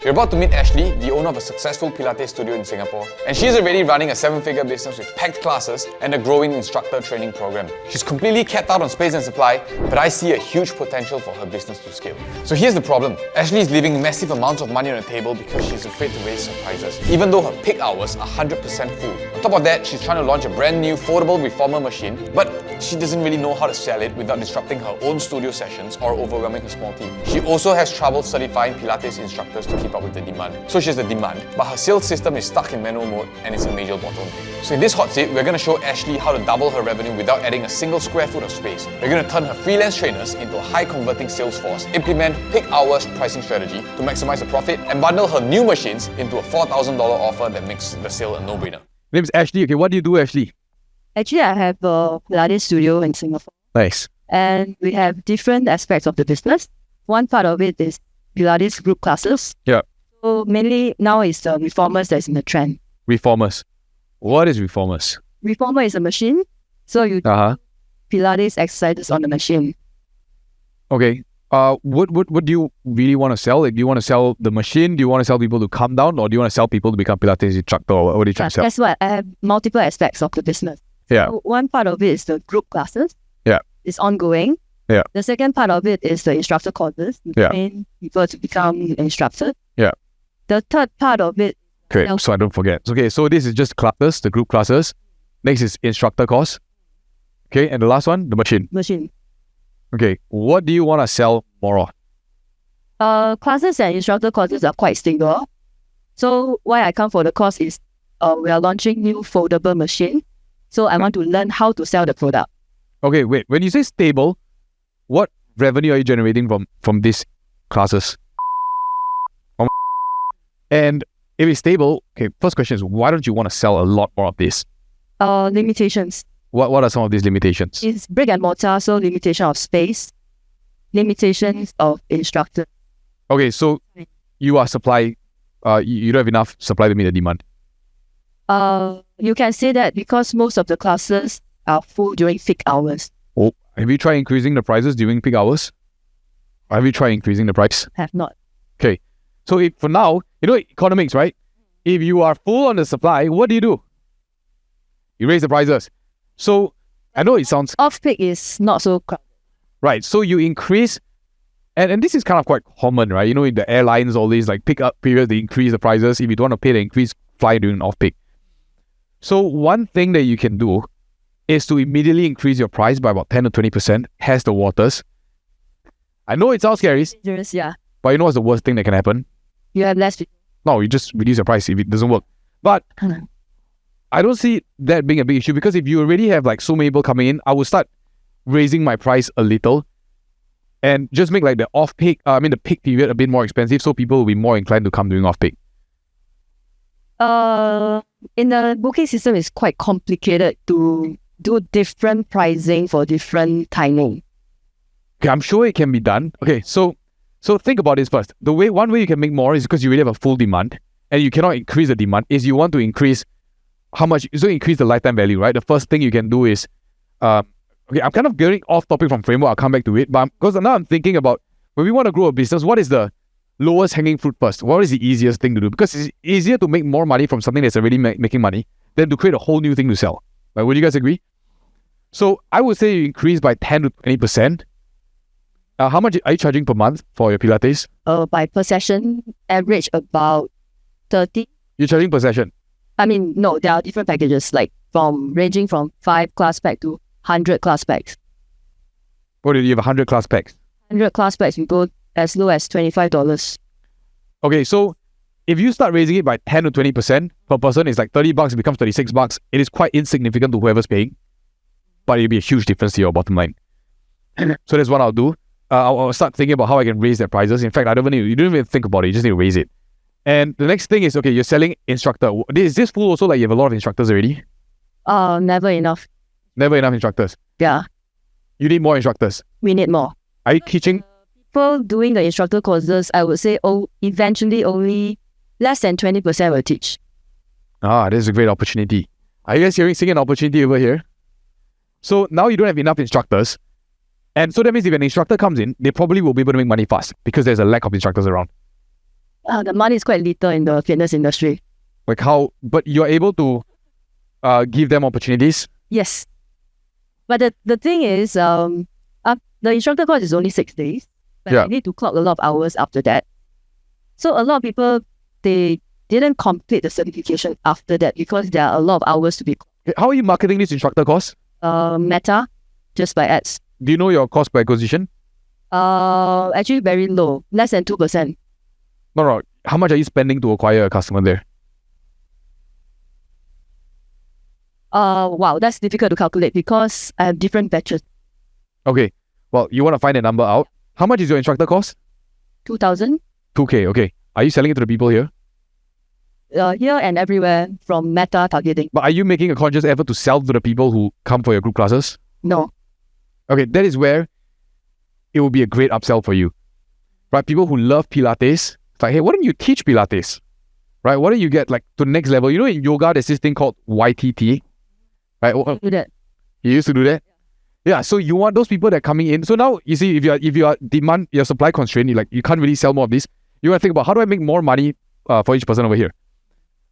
You're about to meet Ashley, the owner of a successful Pilates studio in Singapore. And she's already running a 7-figure business with packed classes and a growing instructor training program. She's completely capped out on space and supply, but I see a huge potential for her business to scale. So here's the problem. Ashley is leaving massive amounts of money on the table because she's afraid to raise her prices, even though her peak hours are 100% full. On top of that, she's trying to launch a brand new foldable reformer machine, but she doesn't really know how to sell it without disrupting her own studio sessions or overwhelming her small team. She also has trouble certifying Pilates instructors to keep up with the demand. So she has the demand, but her sales system is stuck in manual mode and it's a major bottleneck. So in this hot seat, we're going to show Ashley how to double her revenue without adding a single square foot of space. We're going to turn her freelance trainers into a high converting sales force, implement peak hours pricing strategy to maximize the profit, and bundle her new machines into a $4,000 offer that makes the sale a no-brainer. Name's Ashley. Okay, what do you do, Ashley? Actually, I have a Pilates studio in Singapore. Nice. And we have different aspects of the business. One part of it is Pilates group classes. Yeah. So mainly now is the reformers that's in the trend. Reformers. What is reformers? Reformer is a machine. So you do Pilates exercises on the machine. Okay. What do you really want to sell? Like, do you want to sell the machine? Do you want to sell people to come down? Or do you want to sell people to become Pilates instructor? Or what do you try to sell? That's what I have multiple aspects of the business. Yeah. So one part of it is the group classes. Yeah. It's ongoing. Yeah. The second part of it is the instructor courses. We train people to become instructors. Yeah. The third part of it. Okay, so I don't forget. Okay, so this is just classes, the group classes. Next is instructor course. Okay, and the last one, the machine. Machine. Okay, what do you want to sell more of? Classes and instructor courses are quite stable. So why I come for the course is we are launching new foldable machine. So I want to learn how to sell the product. Okay, wait. When you say stable, what revenue are you generating from these classes? And if it's stable, okay, first question is, why don't you want to sell a lot more of this? Limitations. What are some of these limitations? It's brick and mortar, so limitation of space, limitations of instructor. Okay, so you are supply, you don't have enough supply to meet the demand. You can say that because most of the classes are full during peak hours. Oh, have you tried increasing the prices during peak hours? Or have you tried increasing the price? Have not. Okay, so for now, you know economics, right? If you are full on the supply, what do? You raise the prices. So I know it sounds... Off-peak is not so crowded. Right, so you increase... And this is kind of quite common, right? You know, in the airlines, all these like pick up periods, they increase the prices. If you don't want to pay the increase, fly during off-peak. So one thing that you can do is to immediately increase your price by about 10 to 20%, test the waters. I know it sounds scary. Dangerous, yeah. But you know what's the worst thing that can happen? You have less people. No, you just reduce your price if it doesn't work. But I don't see that being a big issue because if you already have like so many people coming in, I will start raising my price a little and just make like the off-peak, the peak period a bit more expensive so people will be more inclined to come during off-peak. In the booking system, it's quite complicated to do different pricing for different timing. Okay, I'm sure it can be done. Okay, so think about this first. One way you can make more is because you really have a full demand and you cannot increase the demand, is you want to increase how much, so increase the lifetime value, right? The first thing you can do is, okay, I'm kind of getting off topic from framework, I'll come back to it, but because now I'm thinking about, when we want to grow a business, what is the lowest hanging fruit first? What is the easiest thing to do? Because it's easier to make more money from something that's already making money than to create a whole new thing to sell. Like, would you guys agree? So I would say you increase by 10 to 20%. How much are you charging per month for your Pilates? By per session, average about 30. You're charging per session? No, there are different packages, like ranging from 5 class pack to 100 class packs. What do you have, 100 class packs? 100 class packs, we go as low as $25. Okay, so if you start raising it by 10 to 20% per person, it's like $30, it becomes $36. It is quite insignificant to whoever's paying, but it'll be a huge difference to your bottom line. So that's what I'll do. I'll start thinking about how I can raise their prices. In fact, you don't even think about it, you just need to raise it. And the next thing is, okay, you're selling instructor. Is this full also like you have a lot of instructors already? Never enough. Never enough instructors? Yeah. You need more instructors? We need more. Are you teaching? People doing the instructor courses, I would say eventually only less than 20% will teach. This is a great opportunity. Are you guys seeing an opportunity over here? So now you don't have enough instructors. And so that means if an instructor comes in, they probably will be able to make money fast because there's a lack of instructors around. The money is quite little in the fitness industry. Like how? But you're able to give them opportunities. Yes. But the thing is, the instructor course is only 6 days. But Yeah. you need to clock a lot of hours after that. So a lot of people, they didn't complete the certification after that because there are a lot of hours to be How are you marketing this instructor course? Meta, just by ads. Do you know your cost per acquisition? Actually very low, less than 2%. No. How much are you spending to acquire a customer there? Wow, that's difficult to calculate because I have different batches. Okay. Well, you want to find a number out. How much is your instructor cost? 2,000 2K. Okay. Are you selling it to the people here? here and everywhere from Meta targeting. But are you making a conscious effort to sell to the people who come for your group classes? No. Okay, that is where it will be a great upsell for you. Right? People who love Pilates, it's like, hey, why don't you teach Pilates? Right? Why don't you get like to the next level? You know, in yoga, there's this thing called YTT. Right? Do that. You used to do that? Yeah, so you want those people that are coming in. So now you see, if you are demand, your supply constraint, you can't really sell more of this. You want to think about how do I make more money for each person over here.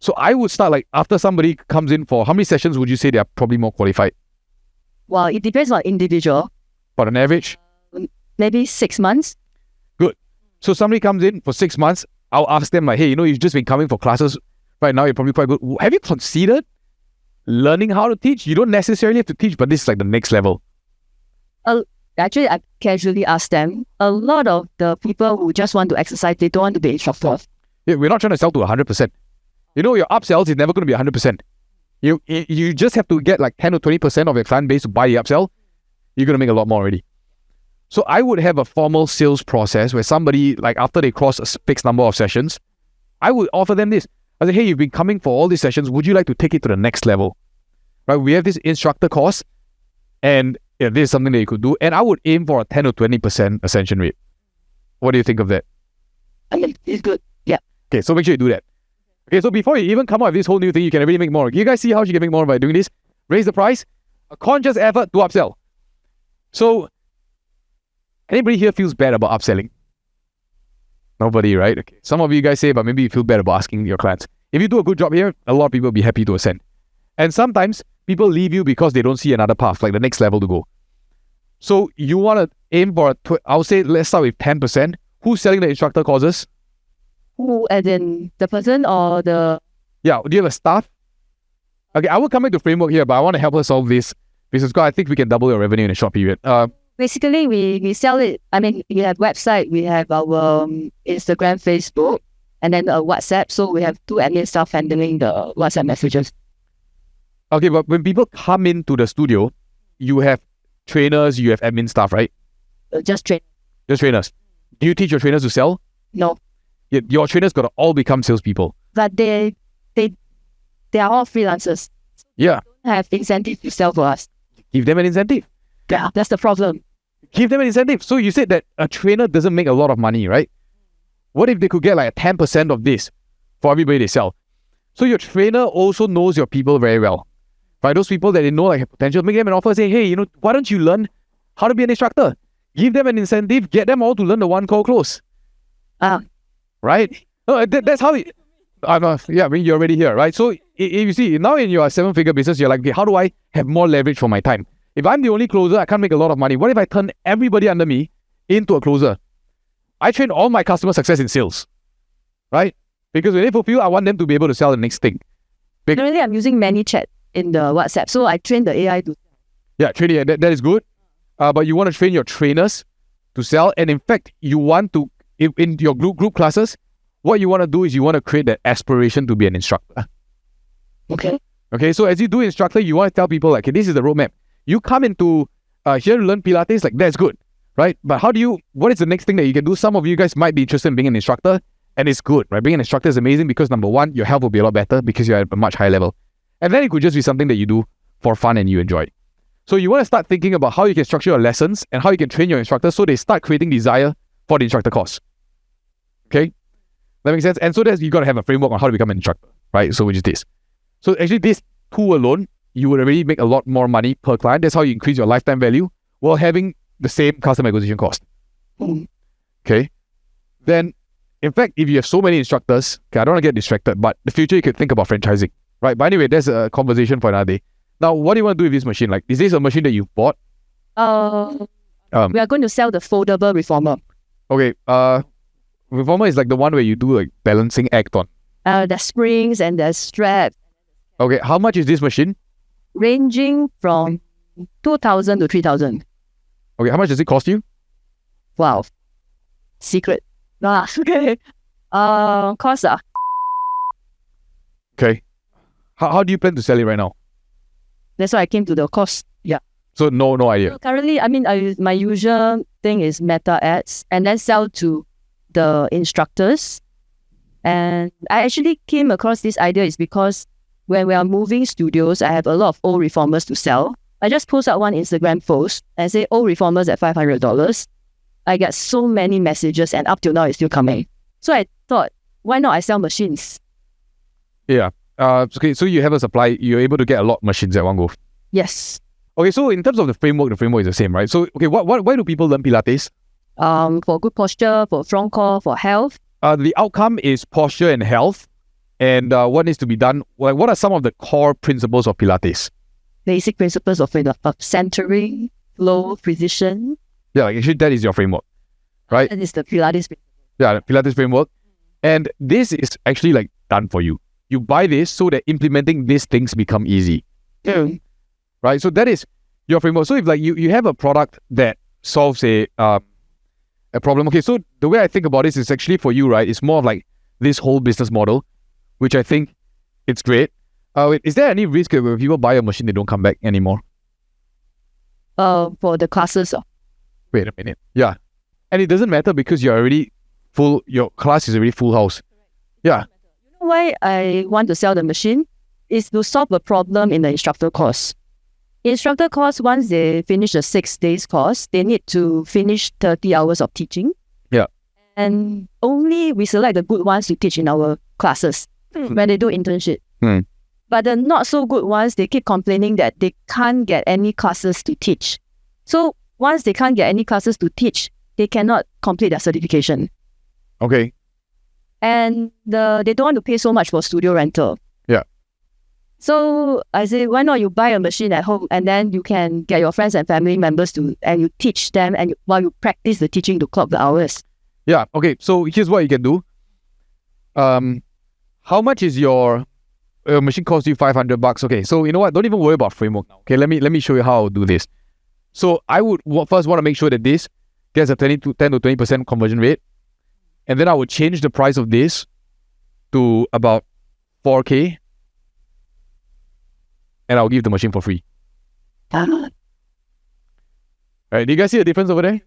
So I would start like after somebody comes in for how many sessions would you say they are probably more qualified? Well, it depends on individual. But on average, Maybe 6 months. good. So somebody comes in for 6 months. I'll ask them like, hey, you've just been coming for classes right now. You're probably quite good. Have you considered learning how to teach? You don't necessarily have to teach, but this is like the next level. Actually, I casually ask them. A lot of the people who just want to exercise, they don't want to be instructors. Yeah, we're not trying to sell to 100%. Your upsells is never going to be 100%. You just have to get like 10 or 20% of your client base to buy the upsell. You're going to make a lot more already. So I would have a formal sales process where somebody, like after they cross a fixed number of sessions, I would offer them this. I say, hey, you've been coming for all these sessions. Would you like to take it to the next level? Right? We have this instructor course and this is something that you could do. And I would aim for a 10 or 20% ascension rate. What do you think of that? I mean, it's good. Yeah. Okay, so make sure you do that. Okay, so before you even come up with this whole new thing, you can already make more. You guys see how you can make more by doing this? Raise the price, a conscious effort to upsell. So, anybody here feels bad about upselling? Nobody, right? Okay. Some of you guys say, but maybe you feel bad about asking your clients. If you do a good job here, a lot of people will be happy to ascend. And sometimes people leave you because they don't see another path, like the next level to go. So you want to aim for, I would say, let's start with 10%. Who's selling the instructor courses? Who, as in the person or the... Yeah, do you have a staff? Okay, I will come back to framework here, but I want to help her solve this because I think we can double your revenue in a short period. Basically, we sell it. I mean, we have website, we have our Instagram, Facebook, and then WhatsApp. So we have 2 admin staff handling the WhatsApp messages. Okay, but when people come into the studio, you have trainers, you have admin staff, right? Just train. Just trainers. Do you teach your trainers to sell? No. Your trainers got to all become salespeople. But they are all freelancers. Yeah. They don't have incentive to sell for us. Give them an incentive. Yeah, that's the problem. Give them an incentive. So you said that a trainer doesn't make a lot of money, right? What if they could get like a 10% of this for everybody they sell? So your trainer also knows your people very well. Right? Those people that they know like have potential, make them an offer, say, hey, why don't you learn how to be an instructor? Give them an incentive, get them all to learn the one call close. Right? No, that's how it... yeah, I mean, you're already here, right? So if you see, now in your 7-figure business, you're like, okay, how do I have more leverage for my time? If I'm the only closer, I can't make a lot of money. What if I turn everybody under me into a closer? I train all my customer success in sales, right? Because when they fulfill, I want them to be able to sell the next thing. Generally, I'm using ManyChat in the WhatsApp, so I train the AI to... Yeah, training, that is good. But you want to train your trainers to sell. And in fact, you want to, in your group classes, what you want to do is you want to create that aspiration to be an instructor. Okay, so as you do instructor, you want to tell people like, okay, this is the roadmap. You come into here to learn Pilates, like that's good, right? But what is the next thing that you can do? Some of you guys might be interested in being an instructor, and it's good, right? Being an instructor is amazing because number one, your health will be a lot better because you're at a much higher level. And then it could just be something that you do for fun and you enjoy. So you want to start thinking about how you can structure your lessons and how you can train your instructors so they start creating desire for the instructor course. Okay? That makes sense? And so you got to have a framework on how to become an instructor, right? So which is this. So actually this tool alone, you would already make a lot more money per client. That's how you increase your lifetime value while having the same customer acquisition cost. Okay? Then In fact, if you have so many instructors, okay, I don't want to get distracted, but the future you could think about franchising, right? But anyway, there's a conversation for another day. Now, what do you want to do with this machine? Like, is this a machine that you bought? We are going to sell the foldable reformer. Okay, reformer is like the one where you do like balancing act on. The springs and the strap Okay, how much is this machine? ranging from 2,000 to 3,000. Okay, how much does it cost you? Wow. Secret. Okay. Cost Okay. How do you plan to sell it right now? that's why I came to the cost. Yeah. So no idea. So currently, my usual thing is meta ads and then sell to the instructors. And I actually came across this idea is because when we are moving studios, I have a lot of old reformers to sell. I just post out one Instagram post and say old reformers at $500. I get so many messages and up till now it's still coming. So I thought, why not I sell machines? Yeah. Okay, so you have a supply, you're able to get a lot of machines at one go. Yes. Okay, so in terms of the framework is the same, right? So, okay, why do people learn Pilates? For good posture, for strong core, for health. The outcome is posture and health. And what needs to be done? Like, what are some of the core principles of Pilates? Basic principles of centering, flow, precision. Yeah, like actually that is your framework, right? That is the Pilates. Yeah, the Pilates framework. And this is actually like done for you. You buy this so that implementing these things become easy. Right? So that is your framework. So if like you have a product that solves a problem. Okay, so the way I think about this is actually for you, right? It's more of like this whole business model, which I think it's great. Wait, is there any risk that when people buy a machine, they don't come back anymore? For the classes. Wait a minute. Yeah. And it doesn't matter because you're already full, your class is already full house. Yeah. You know why I want to sell the machine? Is to solve a problem in the instructor course. Instructor course, once they finish the 6 days course, they need to finish 30 hours of teaching. Yeah. And only we select the good ones to teach in our classes when they do internship. But the not so good ones, they keep complaining that they can't get any classes to teach. So once they can't get any classes to teach, they cannot complete their certification. Okay. And they don't want to pay so much for studio rental. Yeah. So I say, why not you buy a machine at home and then you can get your friends and family members and you teach them and while you practice the teaching to clock the hours. Yeah. Okay. So here's what you can do. How much is your machine cost you $500? Okay. So you know what? Don't even worry about framework now. Okay. Let me show you how I'll do this. So I would first want to make sure that this gets a 10 to 20% conversion rate. And then I would change the price of this to about 4K. And I'll give the machine for free. Right? Do you guys see the difference over there?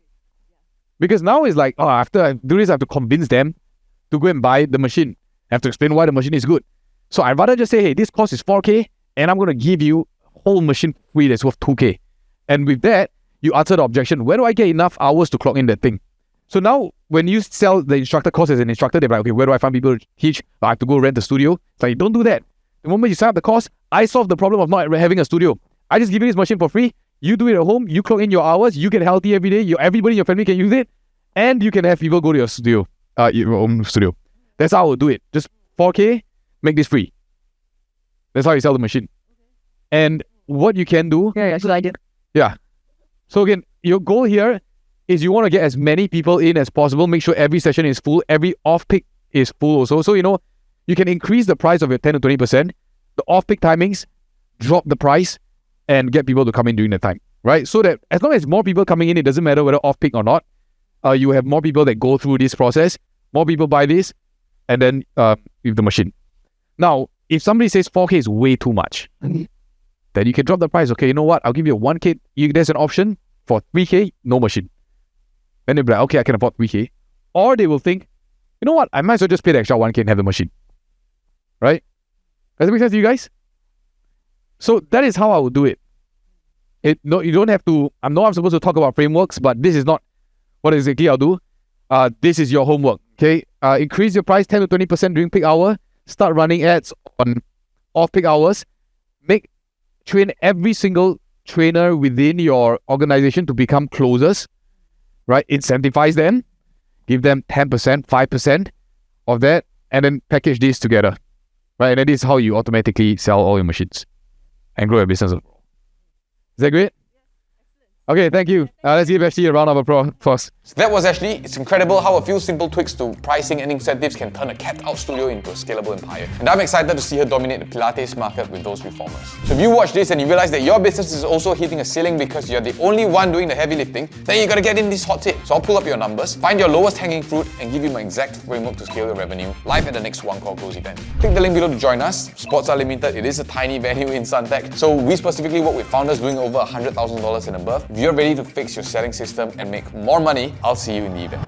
Because now it's like, after I do this, I have to convince them to go and buy the machine. I have to explain why the machine is good. So I'd rather just say, hey, this cost is 4K and I'm going to give you a whole machine free that's worth 2K. And with that, you answer the objection. Where do I get enough hours to clock in that thing? So now, when you sell the instructor course as an instructor, they're like, okay, where do I find people to teach? I have to go rent a studio. It's like, don't do that. The moment you sign up the course, I solve the problem of not having a studio. I just give you this machine for free. You do it at home. You clock in your hours. You get healthy every day. Everybody in your family can use it. And you can have people go to your studio, your own studio. That's how I would do it. Just 4K, make this free. That's how you sell the machine. And what you can do... Yeah, good idea. Yeah. So again, your goal here is you want to get as many people in as possible. Make sure every session is full. Every off-peak is full also. So, you can increase the price of your 10 to 20%. The off-peak timings, drop the price and get people to come in during the time, right? So that as long as more people coming in, it doesn't matter whether off-peak or not. You have more people that go through this process. More people buy this and then with the machine. Now, if somebody says 4K is way too much, then you can drop the price. Okay, you know what? I'll give you a 1K. There's an option for 3K, no machine. Then they'll be like, okay, I can afford 3K. Or they will think, you know what? I might as well just pay the extra 1K and have the machine. Right? Does that make sense to you guys? So that is how I would do it. You don't have to... I know I'm supposed to talk about frameworks, but this is not what exactly I'll do. This is your homework. Okay? Increase your price 10 to 20% during peak hour. Start running ads on off-peak hours. Train every single trainer within your organization to become closers. Right? Incentivize them. Give them 10%, 5%. of that and then package these together. Right? And then this is how you automatically sell all your machines and grow your business. Is that great? Okay, thank you. Let's give Ashley a round of applause. So that was Ashley. It's incredible how a few simple tweaks to pricing and incentives can turn a cat-out studio into a scalable empire. And I'm excited to see her dominate the Pilates market with those reformers. So if you watch this and you realize that your business is also hitting a ceiling because you're the only one doing the heavy lifting, then you gotta get in this hot tip. So I'll pull up your numbers, find your lowest hanging fruit, and give you my exact framework to scale your revenue live at the next One Call Close event. Click the link below to join us. Spots are limited. It is a tiny venue in Suntec. So we specifically work with founders doing over $100,000 and above. If you're ready to fix your selling system and make more money, I'll see you in the event.